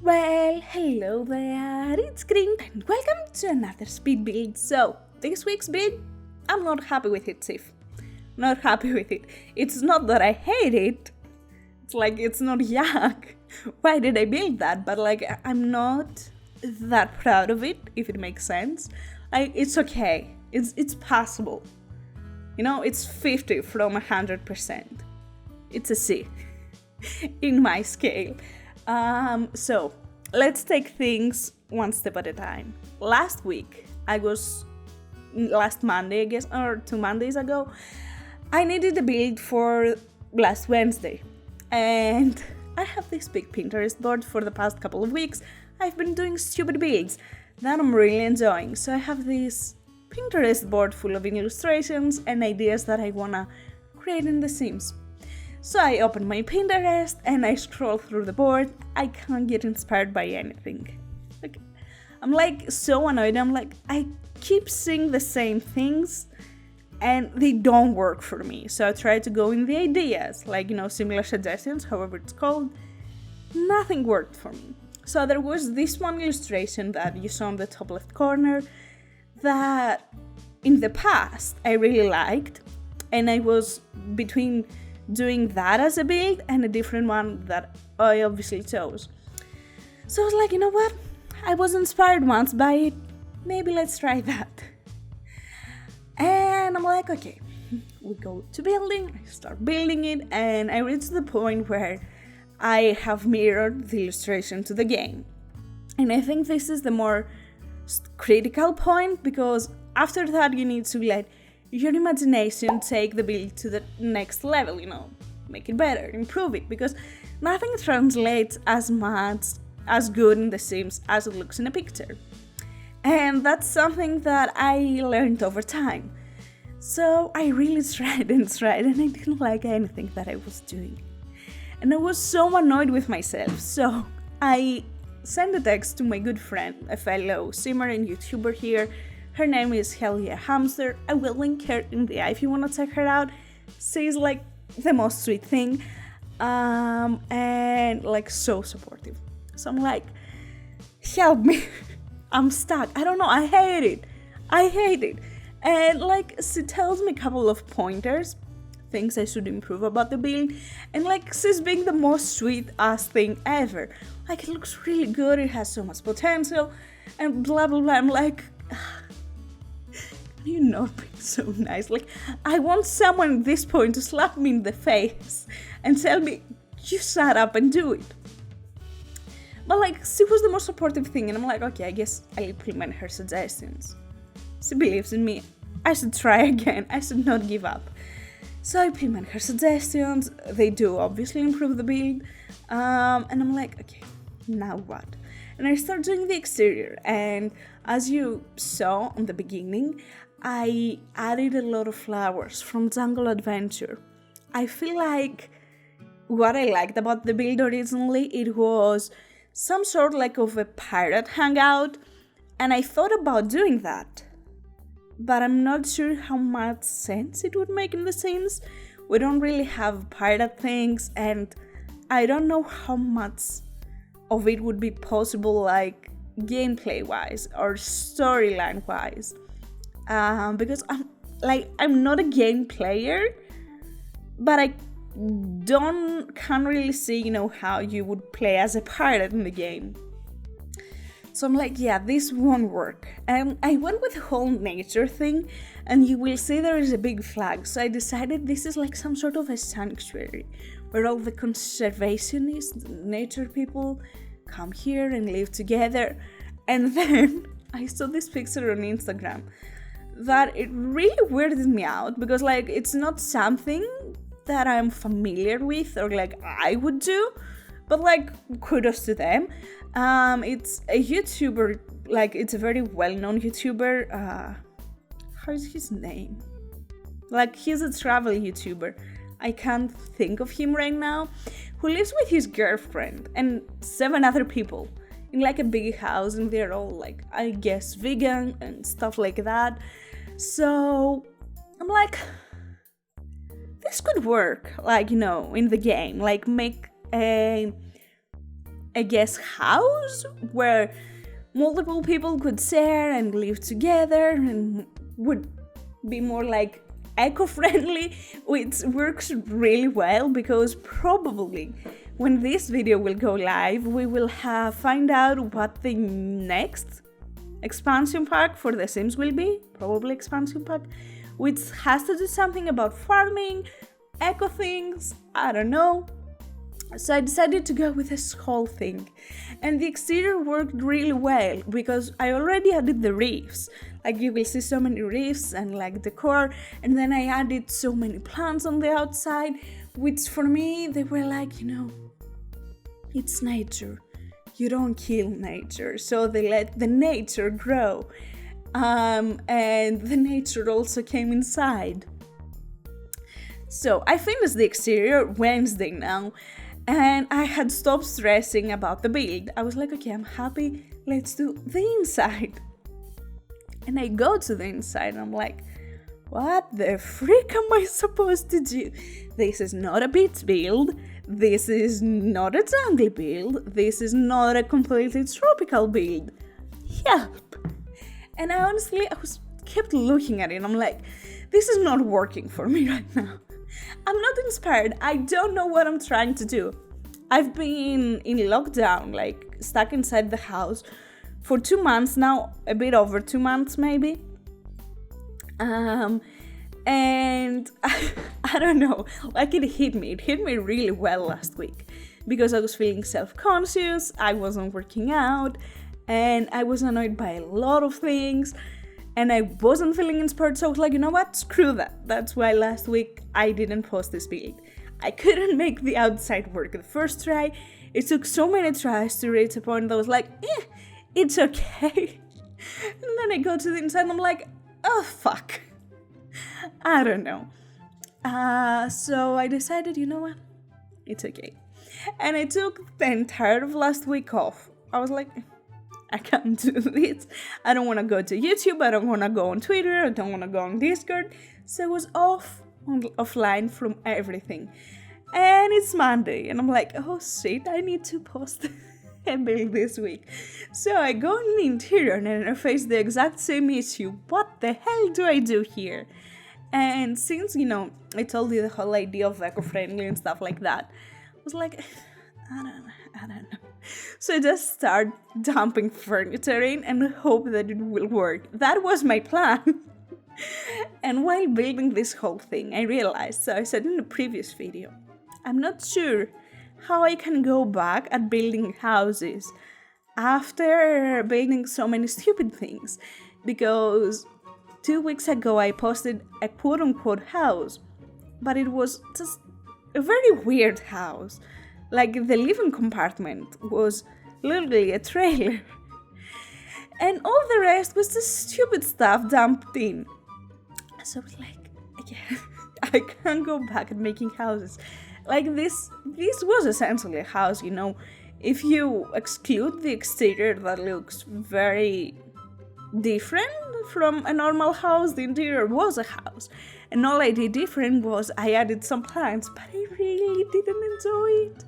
Well, hello there, it's Kriint and welcome to another speed build. So, this week's build, I'm not happy with it, Sif. Not happy with it. It's not that I hate it, it's like it's not yuck. Why did I build that? But I'm not that proud of it, if it makes sense. It's okay, it's passable. It's 50 from 100%. It's a C in my scale. So let's take things one step at a time. Last Monday, I guess, or 2 Mondays ago, I needed a build for last Wednesday. And I have this big Pinterest board for the past couple of weeks. I've been doing stupid builds that I'm really enjoying. So I have this Pinterest board full of illustrations and ideas that I wanna create in The Sims. So I open my Pinterest and I scroll through the board. I can't get inspired by anything. I'm so annoyed. I keep seeing the same things and they don't work for me. So I try to go in the ideas, similar suggestions, however it's called. Nothing worked for me. So there was this one illustration that you saw on the top left corner that in the past I really liked, and I was between doing that as a build and a different one that I obviously chose. So I was like, you know what? I was inspired once by it. Maybe let's try that. And I'm like, okay, we go to building. I start building it, and I reach the point where I have mirrored the illustration to the game. And I think this is the more critical point, because after that you need to let your imagination take the build to the next level, make it better, improve it, because nothing translates as much as good in The Sims as it looks in a picture. And that's something that I learned over time. So I really tried and I didn't like anything that I was doing. And I was so annoyed with myself. So I sent a text to my good friend, a fellow Simmer and YouTuber here. Her name is Hell Yeah Hamster. I will link her in the eye if you want to check her out. She's the most sweet thing. And so supportive. So I'm like, help me. I'm stuck. I don't know. I hate it. And she tells me a couple of pointers, things I should improve about the build. And she's being the most sweet ass thing ever. It looks really good. It has so much potential. And blah, blah, blah. I'm like, you're not being so nice. I want someone at this point to slap me in the face and tell me, you shut up and do it. But she was the most supportive thing, and I'm like, okay, I guess I'll implement her suggestions. She believes in me. I should try again. I should not give up. So I implement her suggestions. They do obviously improve the build. And I'm like, okay, now what? And I start doing the exterior, and as you saw in the beginning, I added a lot of flowers from Jungle Adventure. I feel like what I liked about the build originally, it was some sort of a pirate hangout, and I thought about doing that. But I'm not sure how much sense it would make in The Sims. We don't really have pirate things, and I don't know how much of it would be possible, gameplay wise or storyline wise, because I'm not a game player, but I can't really see how you would play as a pirate in the game. So I'm like, yeah, this won't work. And I went with the whole nature thing, and you will see there is a big flag. So I decided this is some sort of a sanctuary where all the conservationists, nature people, come here and live together. And then I saw this picture on Instagram that it really weirded me out, because it's not something that I'm familiar with or I would do, but kudos to them. It's a YouTuber, it's a very well-known YouTuber. How's his name? He's a travel YouTuber. I can't think of him right now. Who lives with his girlfriend and 7 other people in a big house, and they're all I guess vegan and stuff like that. So I'm like, this could work, in the game, make a a guest house where multiple people could share and live together and would be more like eco-friendly, which works really well because probably when this video will go live, we will find out what the next expansion pack for The Sims will be, probably expansion pack, which has to do something about farming, eco things, I don't know. So I decided to go with this whole thing. And the exterior worked really well because I already added the reefs. Like you will see so many reefs and like decor. And then I added so many plants on the outside, which for me, they were like, it's nature. You don't kill nature. So they let the nature grow. And the nature also came inside. So I finished the exterior Wednesday now. And I had stopped stressing about the build. I was like, okay, I'm happy. Let's do the inside. And I go to the inside and I'm like, what the freak am I supposed to do? This is not a beach build. This is not a jungle build. This is not a completely tropical build. Help. And I kept looking at it and I'm like, this is not working for me right now. I'm not inspired. I don't know what I'm trying to do. I've been in lockdown, like stuck inside the house for 2 months now, a bit over 2 months maybe. And I don't know, like it hit me really well last week because I was feeling self-conscious, I wasn't working out, and I was annoyed by a lot of things. And I wasn't feeling inspired, so I was like, you know what, screw that. That's why last week I didn't post this build. I couldn't make the outside work the first try. It took so many tries to reach a point that I was like, it's okay. And then I go to the inside and I'm like, oh fuck. I don't know. So I decided, you know what, it's okay. And I took the entire of last week off. I was like, I can't do this. I don't want to go to YouTube. I don't want to go on Twitter. I don't want to go on Discord. So I was offline from everything. And it's Monday. And I'm like, oh shit, I need to post a build this week. So I go in the interior and I face the exact same issue. What the hell do I do here? And since, I told you the whole idea of eco-friendly and stuff like that, I was like, I don't know. So I just start dumping furniture in and hope that it will work. That was my plan. And while building this whole thing, I realized, so I said in the previous video, I'm not sure how I can go back at building houses after building so many stupid things. Because 2 weeks ago I posted a quote-unquote house, but it was just a very weird house. Like the living compartment was literally a trailer. And all the rest was just stupid stuff dumped in. So I was like, yeah, I can't go back at making houses. Like this was essentially a house, If you exclude the exterior that looks very different from a normal house, the interior was a house. And all I did different was I added some plants, but I really didn't enjoy it.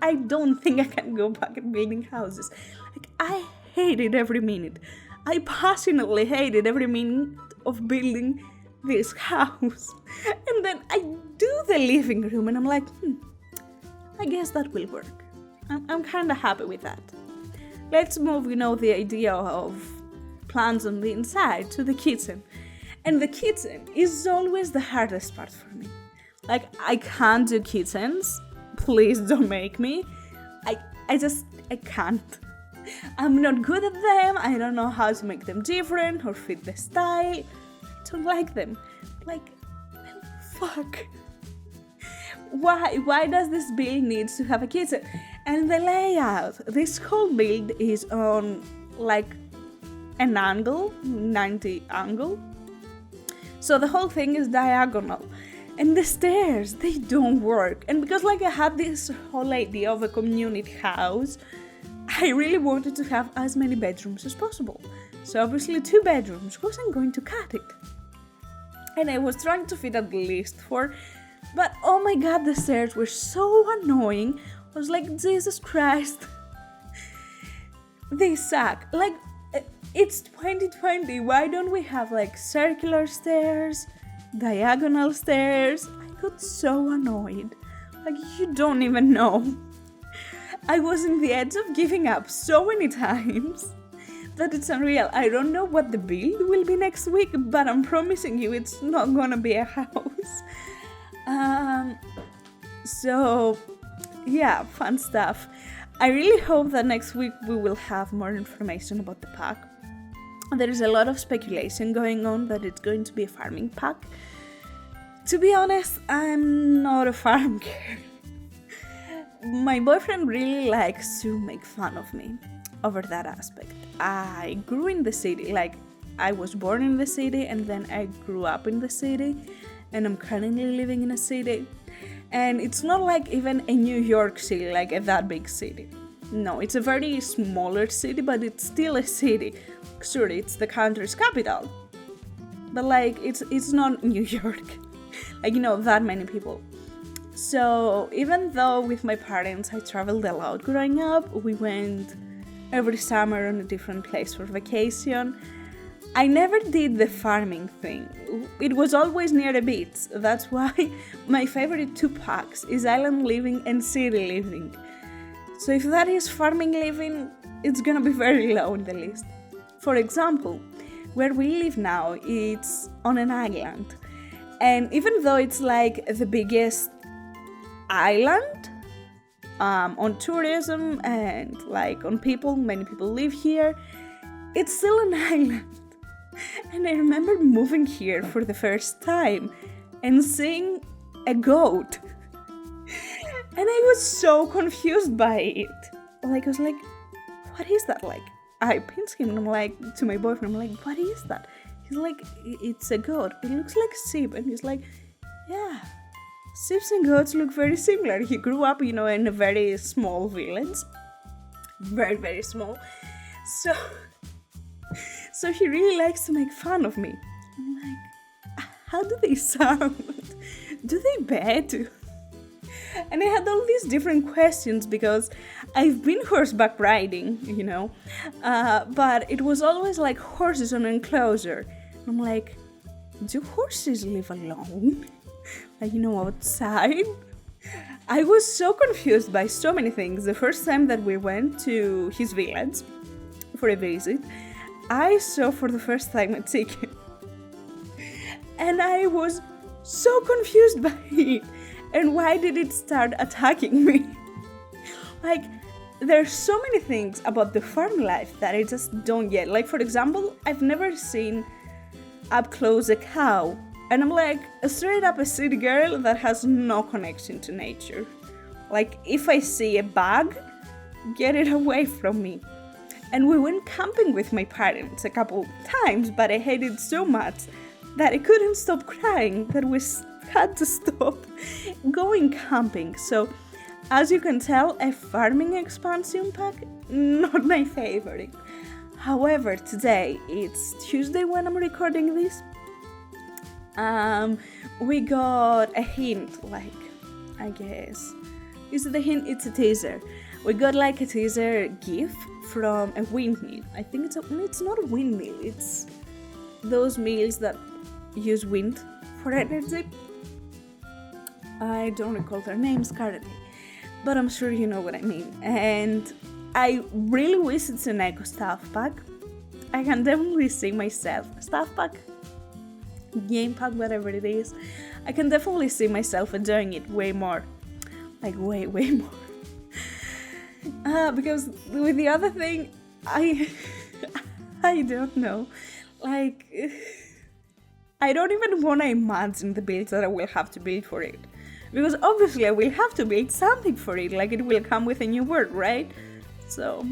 I don't think I can go back at building houses. Like, I hated every minute. I passionately hated every minute of building this house. And then I do the living room and I'm like, I guess that will work. I'm kind of happy with that. Let's move, the idea of plants on the inside to the kitchen. And the kitchen is always the hardest part for me. Like, I can't do kitchens. Please don't make me. I can't. I'm not good at them. I don't know how to make them different or fit the style. I don't like them. Like, fuck. Why does this build need to have a kitchen? And the layout. This whole build is on like an angle, 90 angle. So the whole thing is diagonal. And the stairs, they don't work. And because I had this whole idea of a community house, I really wanted to have as many bedrooms as possible. So obviously 2 bedrooms wasn't going to cut it. And I was trying to fit at least 4, but oh my god, the stairs were so annoying I was like, Jesus Christ. They suck. Like, it's 2020. Why don't we have like circular stairs, diagonal stairs? I got so annoyed. Like, you don't even know. I was in the edge of giving up so many times that it's unreal. I don't know what the build will be next week, but I'm promising you it's not gonna be a house. So yeah, fun stuff. I really hope that next week we will have more information about the pack. There is a lot of speculation going on that it's going to be a farming pack. To be honest, I'm not a farm girl. My boyfriend really likes to make fun of me over that aspect. I grew in the city, like I was born in the city and then I grew up in the city and I'm currently living in a city. And it's not like even a New York city, like a that big city. No, it's a very smaller city, but it's still a city. Sure, it's the country's capital, but like it's not New York. Like, you know, that many people. So even though with my parents I traveled a lot growing up, we went every summer on a different place for vacation, I never did the farming thing. It was always near a beach. That's why my favorite two packs is island living and city living. So if that is farming living, it's gonna be very low on the list. For example, where we live now, it's on an island. And even though it's like the biggest island on tourism and like on people, many people live here, it's still an island. And I remember moving here for the first time and seeing a goat. And I was so confused by it. Like, I was like, what is that? Like, I pinched him and I'm like, to my boyfriend, I'm like, what is that? He's like, it's a goat. It looks like a sheep. And he's like, yeah, sheep and goats look very similar. He grew up, you know, in a very small village. Very, very small. So he really likes to make fun of me. I'm like, how do they sound? Do they bet? And I had all these different questions because I've been horseback riding, you know, but it was always like horses on an enclosure. I'm like, do horses live alone? Like, you know, outside? I was so confused by so many things. The first time that we went to his village for a visit, I saw for the first time a chicken. And I was so confused by it. And why did it start attacking me? Like, there's so many things about the farm life that I just don't get. Like, for example, I've never seen up close a cow. And I'm like, straight up a city girl that has no connection to nature. Like, if I see a bug, get it away from me. And we went camping with my parents a couple times, but I hated so much that I couldn't stop crying that we had to stop going camping. So, as you can tell, a farming expansion pack, not my favorite. However, today, it's Tuesday when I'm recording this. We got a hint, like, I guess. Is it a hint? It's a teaser. We got like a teaser GIF from a windmill. I think it's not a windmill, it's those mills that use wind for energy. I don't recall their names currently, but I'm sure you know what I mean. And I really wish it's an eco staff pack. I can definitely see myself, staff pack, game pack, whatever it is. I can definitely see myself enjoying it way more. Like way more. Because with the other thing, I don't know. Like, I don't even want to imagine the builds that I will have to build for it. Because obviously I will have to build something for it, like it will come with a new word, right? So,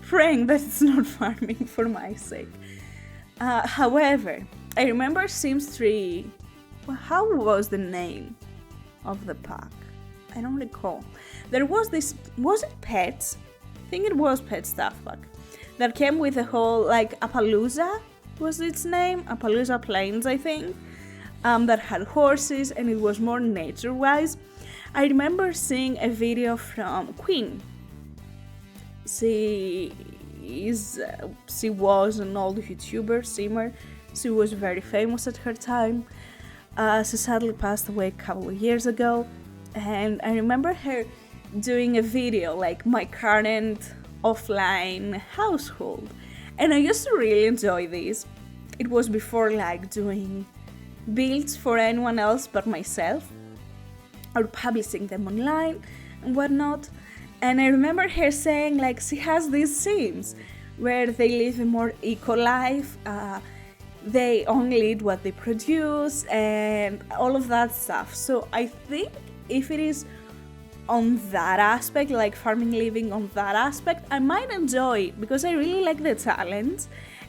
praying that it's not farming for my sake. However, I remember Sims 3, well, how was the name of the pack? I don't recall. There was this, was it Pets? I think it was Pet Stuff Pack. That came with a whole, like, Appaloosa was its name? Appaloosa Plains, I think. That had horses and it was more nature-wise. I remember seeing a video from Kriint. She was an old YouTuber, streamer. She was very famous at her time. She sadly passed away a couple of years ago, and I remember her doing a video like my current offline household, and I used to really enjoy this. It was before like doing builds for anyone else but myself, or publishing them online and whatnot. And I remember her saying like she has these scenes where they live a more eco life, they only eat what they produce and all of that stuff. So I think if it is on that aspect, like farming living on that aspect, I might enjoy it because I really like the challenge,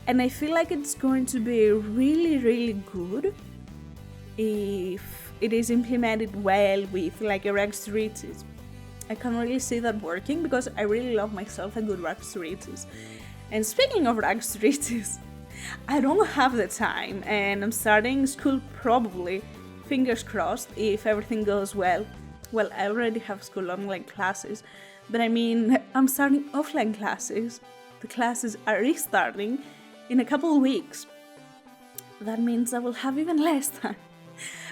and I feel like it's going to be really, really good if it is implemented well with like a rags to riches. I can really see that working because I really love myself a good rags to riches. And speaking of rags to riches, I don't have the time, and I'm starting school probably, fingers crossed, if everything goes well. Well, I already have school online classes, but I mean, I'm starting offline classes. The classes are restarting in a couple of weeks. That means I will have even less time.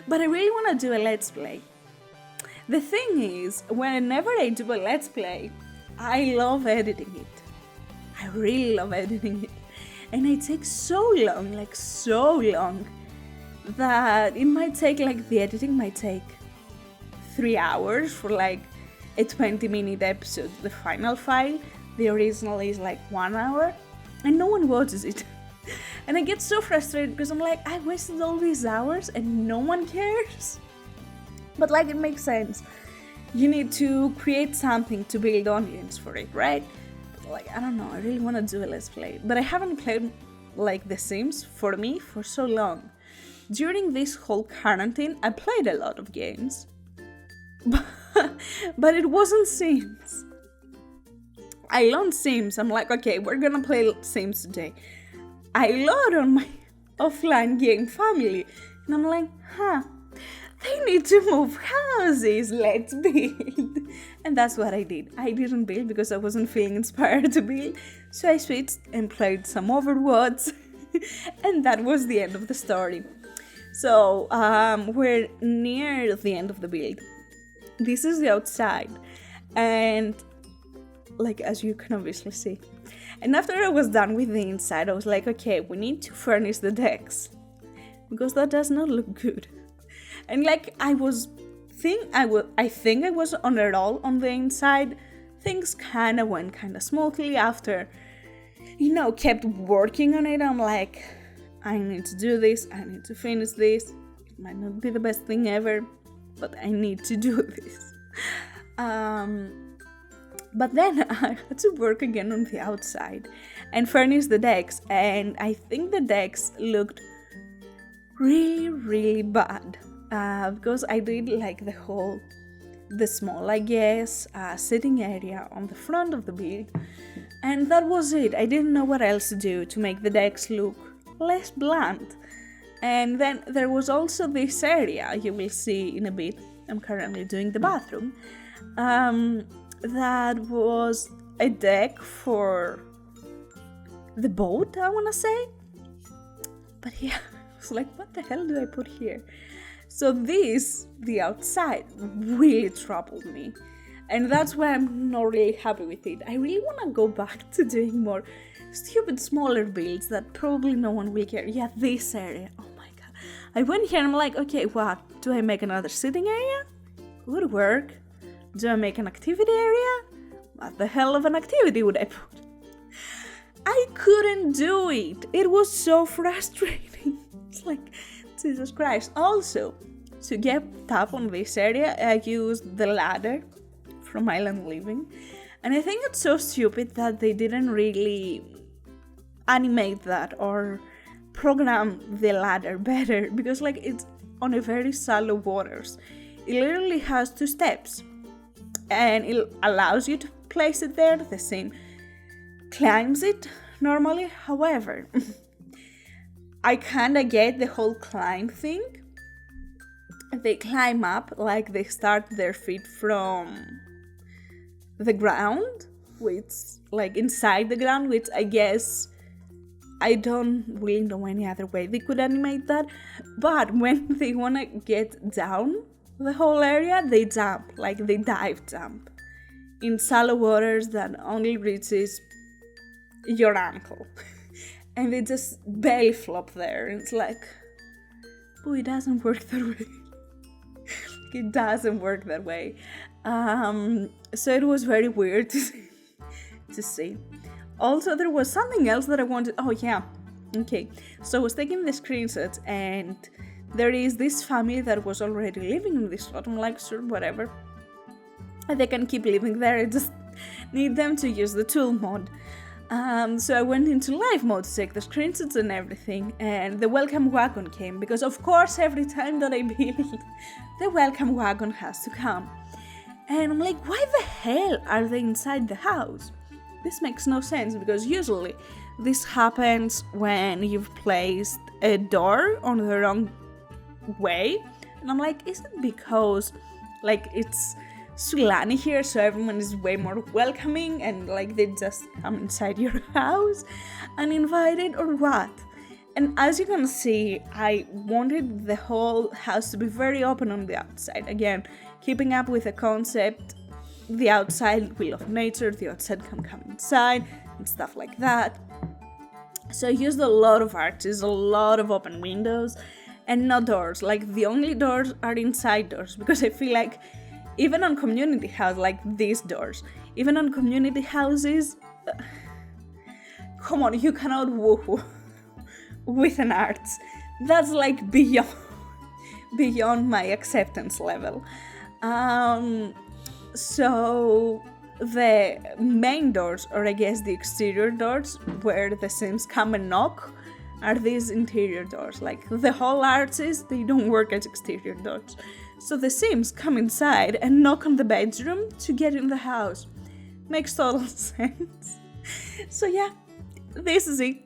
But I really want to do a Let's Play. The thing is, whenever I do a Let's Play, I love editing it. I really love editing it. And it takes so long, that it might take, like, the editing might take 3 hours for, like, a 20-minute episode. The final file, the original is, like, 1 hour, and no one watches it. And I get so frustrated because I'm like, I wasted all these hours and no one cares. But, like, it makes sense. You need to create something to build audience for it, right? Like, I don't know, I really want to do a Let's Play, but I haven't played like The Sims for me for so long. During this whole quarantine, I played a lot of games, but it wasn't Sims. I learned Sims, I'm like, okay, we're gonna play Sims today. I load on my offline game Family, and I'm like, they need to move houses, let's build. And that's what I did. I didn't build because I wasn't feeling inspired to build. So I switched and played some Overwatch. And that was the end of the story. So we're near the end of the build. This is the outside. And like, as you can obviously see. And after I was done with the inside, I was like, okay, we need to furnish the decks. Because that does not look good. And like I think I was on a roll on the inside. Things kind of went kind of smoothly after, kept working on it. I'm like, I need to do this. I need to finish this. It might not be the best thing ever, but I need to do this. But then I had to work again on the outside and furnish the decks. And I think the decks looked really, really bad. Because I did like the small, I guess, sitting area on the front of the build, and that was it. I didn't know what else to do to make the decks look less bland. And then there was also this area, you will see in a bit, I'm currently doing the bathroom, that was a deck for the boat, I want to say. But yeah, I was like, what the hell do I put here? So the outside, really troubled me. And that's why I'm not really happy with it. I really want to go back to doing more stupid, smaller builds that probably no one will care. Yeah, this area. Oh my god. I went here and I'm like, okay, what? Do I make another sitting area? Would work. Do I make an activity area? What the hell of an activity would I put? I couldn't do it. It was so frustrating. It's like, Jesus Christ. Also, to get up on this area, I used the ladder from Island Living. And I think it's so stupid that they didn't really animate that or program the ladder better, because like it's on a very shallow waters. It literally has 2 steps and it allows you to place it there. The same climbs it normally. However, I kinda get the whole climb thing, they climb up, like they start their feet from the ground, which like inside the ground, which I guess I don't really know any other way they could animate that. But when they want to get down the whole area, they jump, like they dive jump in shallow waters that only reaches your ankle. And they just belly flop there. And it's like, oh, it doesn't work that way. It doesn't work that way. So it was very weird to see. Also, there was something else that I wanted. Oh, yeah. Okay. So I was taking the screenshots, and there is this family that was already living in this spot. I'm like, sure, whatever. And they can keep living there. I just need them to use the tool mod. So I went into live mode to take the screenshots and everything, and the welcome wagon came, because of course every time that I build, the welcome wagon has to come. And I'm like, why the hell are they inside the house? This makes no sense, because usually this happens when you've placed a door on the wrong way. And I'm like, is it because like it's Sulani here, so everyone is way more welcoming and like they just come inside your house uninvited, or what? And as you can see, I wanted the whole house to be very open on the outside. Again, keeping up with the concept, the outside will of nature, the outside can come inside and stuff like that. So I used a lot of arches, a lot of open windows, and no doors. Like the only doors are inside doors, because I feel like even on community house, like these doors, even on community houses, come on, you cannot woohoo with an arch. That's like beyond my acceptance level. So the main doors, or I guess the exterior doors where the Sims come and knock, are these interior doors. Like the whole arches, they don't work as exterior doors. So the Sims come inside and knock on the bedroom to get in the house. Makes total sense. So yeah, this is it.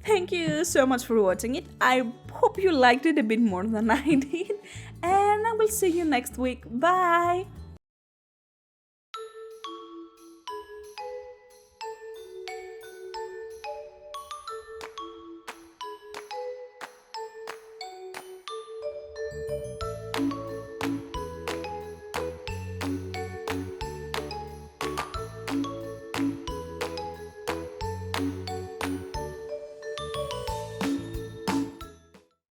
Thank you so much for watching it. I hope you liked it a bit more than I did. And I will see you next week. Bye!